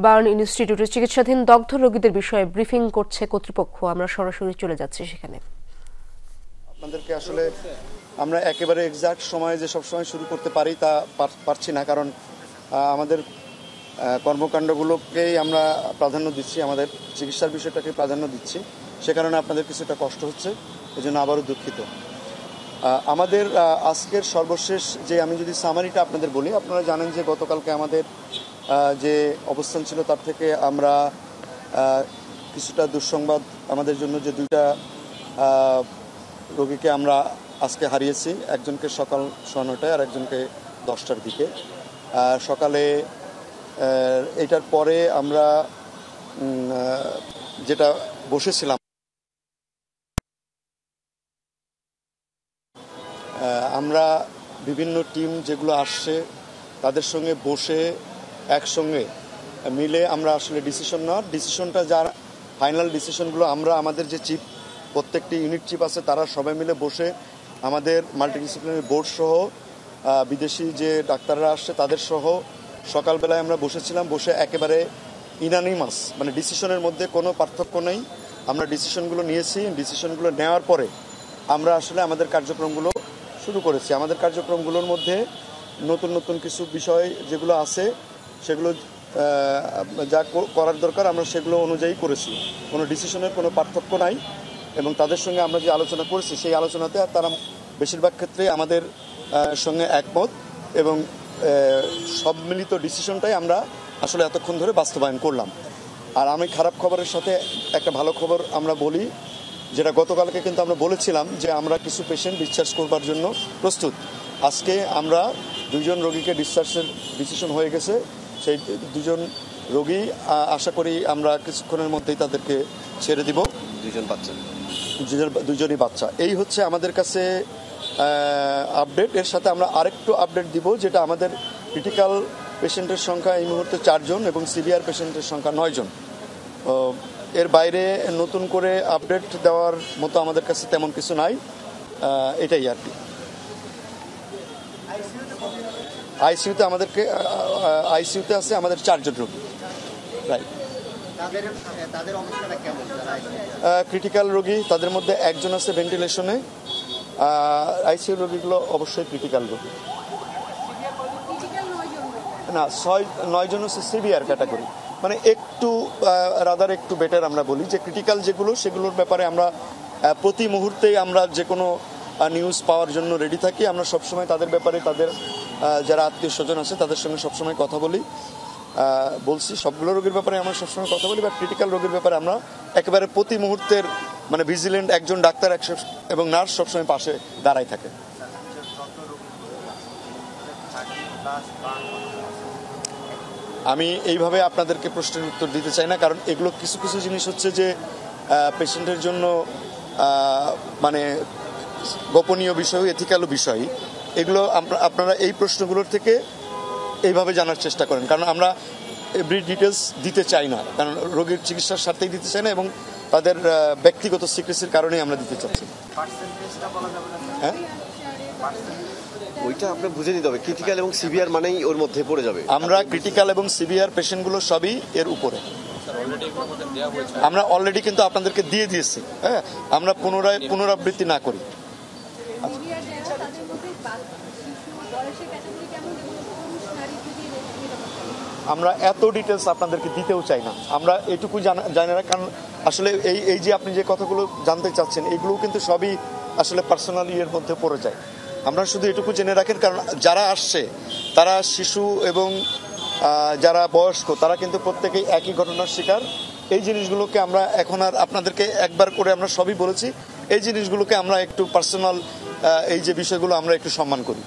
Burn ইনস্টিটিউটে চিকিৎসাধীন দগ্ধ রোগীদের বিষয়ে ব্রিফিং করছে কর্তৃপক্ষ। আমরা সরাসরি চলে যাচ্ছি সেখানে। আপনাদেরকে আসলে আমরা একেবারে এক্সাক্ট সময়ে যে সবসময় শুরু করতে পারি তা পারছি না, কারণ আমাদের কর্মকাণ্ডগুলোকেই আমরা প্রাধান্য দিচ্ছি, আমাদের চিকিৎসার বিষয়টাকে প্রাধান্য দিচ্ছি। সে কারণে আপনাদের কিছুটা কষ্ট হচ্ছে, এই জন্য আবারও দুঃখিত। আমাদের আজকের সর্বশেষ যে আমি যদি সামারিটা আপনাদের বলি, আপনারা জানেন যে গতকালকে আমাদের যে অবস্থান ছিল তার থেকে আমরা কিছুটা দুঃসংবাদ, আমাদের জন্য যে দুইটা রোগীকে আমরা আজকে হারিয়েছি, একজনকে সকাল 9:30 আর একজনকে 10টার দিকে। সকালে এটার পরে আমরা যেটা বসেছিলাম, আমরা বিভিন্ন টিম যেগুলো আসছে তাদের সঙ্গে বসে একসঙ্গে মিলে আমরা আসলে ডিসিশনটা যার ফাইনাল ডিসিশনগুলো আমরা আমাদের যে চিফ, প্রত্যেকটি ইউনিট চিফ আছে, তারা সবাই মিলে বসে আমাদের মাল্টিডিসিপ্লিনারি বোর্ড সহ বিদেশি যে ডাক্তাররা আসছে তাদের সহ সকালবেলায় আমরা বসেছিলাম। বসে একেবারে ইনানিমাস, মানে ডিসিশনের মধ্যে কোনো পার্থক্য নেই, আমরা ডিসিশনগুলো নিয়েছি। ডিসিশনগুলো নেওয়ার পরে আমরা আসলে আমাদের কার্যক্রমগুলো শুরু করেছি। আমাদের কার্যক্রমগুলোর মধ্যে নতুন নতুন কিছু বিষয় যেগুলো আছে সেগুলো যা করার দরকার আমরা সেগুলো অনুযায়ী করেছি। কোনো ডিসিশনের কোনো পার্থক্য নাই এবং তাদের সঙ্গে আমরা যে আলোচনা করেছি সেই আলোচনাতে তারা বেশিরভাগ ক্ষেত্রে আমাদের সঙ্গে একমত এবং সব মিলিত ডিসিশনটাই আমরা আসলে এতক্ষণ ধরে বাস্তবায়ন করলাম। আর আমি খারাপ খবরের সাথে একটা ভালো খবর আমরা বলি, যেটা গতকালকে কিন্তু আমরা বলেছিলাম যে আমরা কিছু পেশেন্ট ডিসচার্জ করবার জন্য প্রস্তুত। আজকে আমরা 2জন রোগীকে ডিসচার্জের ডিসিশন হয়ে গেছে। সেই 2জন রোগী আশা করি আমরা কিছুক্ষণের মধ্যেই তাদেরকে ছেড়ে দিব। 2জনই বাচ্চা। এই হচ্ছে আমাদের কাছে আপডেট। এর সাথে আমরা আরেকটু আপডেট দিব, যেটা আমাদের ক্রিটিক্যাল পেশেন্টের সংখ্যা এই মুহূর্তে 4 জন এবং সিভিয়ার পেশেন্টের সংখ্যা 9 জন। এর বাইরে নতুন করে আপডেট দেওয়ার মতো আমাদের কাছে তেমন কিছু নাই, এটাই আর কি। আইসিইউতে আছে আমাদের 4 জন রোগী। রাইট, ক্রিটিক্যাল রোগী, তাদের মধ্যে একজন আছে ভেন্টিলেশনে। আইসিইউ রোগীগুলো অবশ্যই ক্রিটিক্যাল রোগী না। 9 জন হচ্ছে সিভিয়ার ক্যাটাগরি, মানে একটু একটু বেটার। আমরা বলি যে ক্রিটিক্যাল যেগুলো, সেগুলোর ব্যাপারে আমরা প্রতি মুহূর্তেই আমরা যে কোনো নিউজ পাওয়ার জন্য রেডি থাকি। আমরা সবসময় তাদের ব্যাপারে, তাদের যারা আত্মীয় স্বজন আছে তাদের সঙ্গে সবসময় কথা বলছি। সবগুলো রোগীর ব্যাপারে আমরা সবসময় কথা বলি, বা ক্রিটিক্যাল রোগীর ব্যাপারে আমরা একেবারে প্রতি মুহূর্তের মানে ভিজিলেন্ট একজন ডাক্তার এবং নার্স সবসময় পাশে দাঁড়াই থাকে। আমি এইভাবে আপনাদেরকে প্রশ্নের উত্তর দিতে চাই না, কারণ এগুলো কিছু কিছু জিনিস হচ্ছে যে পেশেন্টের জন্য মানে গোপনীয় বিষয়, এথিক্যালও বিষয়। এগুলো আপনারা এই প্রশ্নগুলোর থেকে এইভাবে জানার চেষ্টা করেন, কারণ আমরা এভরি ডিটেলস দিতে চাই না, কারণ রোগীর চিকিৎসার স্বার্থেই দিতে চাই না এবং তাদের ব্যক্তিগত সিক্রেসির কারণেই আমরা দিতে চাচ্ছি। হ্যাঁ, ওইটা আপনি বুঝে নিতে হবে। ক্রিটিক্যাল এবং সিভিয়ার মানেই ওর মধ্যে পড়ে যাবে। আমরা ক্রিটিক্যাল এবং সিভিয়ার পেশেন্টগুলো সবই এর উপরে। আমরা অলরেডি কিন্তু আপনাদেরকে দিয়ে দিয়েছি। হ্যাঁ, আমরা পুনরাবৃত্তি না করি। আমরা এত ডিটেলস আপনাদেরকে দিতেও চাই না, আমরা এটুকু জানি না, কারণ আসলে এই যে আপনি যে কথাগুলো জানতে চাচ্ছেন এগুলোও কিন্তু সবই আসলে পার্সোনালি এর মধ্যে পড়ে যায়। আমরা শুধু এটুকু জেনে রাখেন, কারণ যারা আসছে তারা শিশু এবং যারা বয়স্ক, তারা কিন্তু প্রত্যেকেই একই ঘটনার শিকার। এই জিনিসগুলোকে আমরা এখন আর আপনাদেরকে একবার করে আমরা সবই বলেছি, এই জিনিসগুলোকে আমরা একটু পার্সোনাল, এই যে বিষয়গুলো আমরা একটু সম্মান করি।